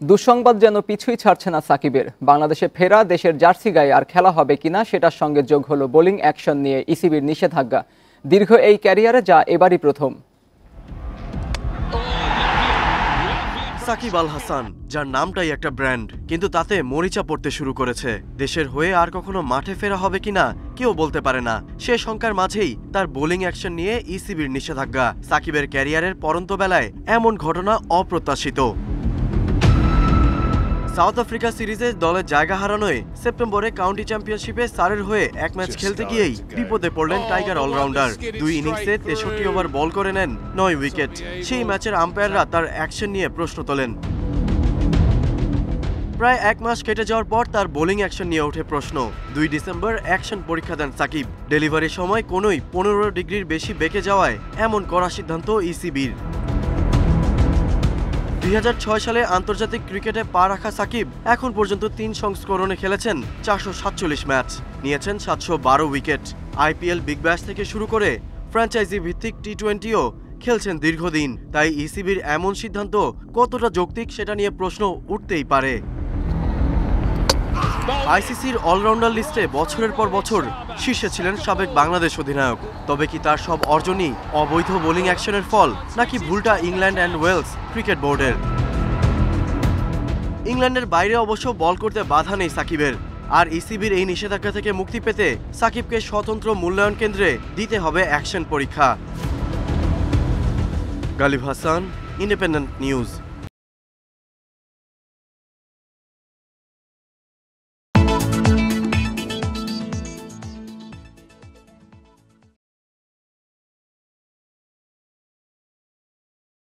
দুঃসংবাদ যেন পিছুই ছাড়ছে না সাকিবের। বাংলাদেশে ফেরা, দেশের জার্সি গায়ে আর খেলা হবে কিনা সেটার সঙ্গে যোগ হলো বোলিং অ্যাকশন নিয়ে ইসিবির নিষেধাজ্ঞা। দীর্ঘ এই ক্যারিয়ারে যা এবারই প্রথম। সাকিব আল হাসান, যার নামটাই একটা ব্র্যান্ড, কিন্তু তাতে মরিচা পড়তে শুরু করেছে। দেশের হয়ে আর কখনো মাঠে ফেরা হবে কিনা কেউ বলতে পারে না। সে শঙ্কার মাঝেই তার বোলিং অ্যাকশন নিয়ে ইসিবির নিষেধাজ্ঞা। সাকিবের ক্যারিয়ারের পরন্ত বেলায় এমন ঘটনা অপ্রত্যাশিত। সাউথ আফ্রিকা সিরিজে দলের জায়গা হারানোয় সেপ্টেম্বরে কাউন্টি চ্যাম্পিয়নশিপে সারের হয়ে এক ম্যাচ খেলতে গিয়েই বিপদে পড়লেন টাইগার অলরাউন্ডার। ২ ইনিংসে ৬৩ ওভার বল করে নেন ৯ উইকেট। সেই ম্যাচের আম্পায়াররা তার অ্যাকশন নিয়ে প্রশ্ন তোলেন। প্রায় ১ মাস কেটে যাওয়ার পর তার বোলিং অ্যাকশন নিয়ে ওঠে প্রশ্ন। ২ ডিসেম্বর অ্যাকশন পরীক্ষা দেন সাকিব। ডেলিভারির সময় কোনোই ১৫ ডিগ্রির বেশি বেঁকে যাওয়ায় এমন কড়া সিদ্ধান্ত ইসিবির। ২০০৬ সালে আন্তর্জাতিক ক্রিকেটে পা রাখা সাকিব এখন পর্যন্ত ৩ সংস্করণে খেলেছেন ৪৪৭ ম্যাচ, নিয়েছেন ৭১২ উইকেট। আইপিএল, বিগ ব্যাশ থেকে শুরু করে ফ্র্যাঞ্চাইজি ভিত্তিক টি-20ও খেলছেন দীর্ঘদিন। তাই ইসিবির এমন সিদ্ধান্ত কতটা যৌক্তিক সেটা নিয়ে প্রশ্ন উঠতেই পারে। আইসিসির অলরাউন্ডার লিস্টে বছরের পর বছর শীর্ষে ছিলেন সাবেক বাংলাদেশ অধিনায়ক। তবে কি তার সব অর্জনই অবৈধ বোলিং অ্যাকশনের ফল, নাকি ভুলটা ইংল্যান্ড অ্যান্ড ওয়েলস ক্রিকেট বোর্ডের? ইংল্যান্ডের বাইরে অবশ্য বল করতে বাধা নেই সাকিবের। আর ইসিবির এই নিষেধাজ্ঞা থেকে মুক্তি পেতে সাকিবকে স্বতন্ত্র মূল্যায়ন কেন্দ্রে দিতে হবে অ্যাকশন পরীক্ষা। Ghalib Hasan, Independent news.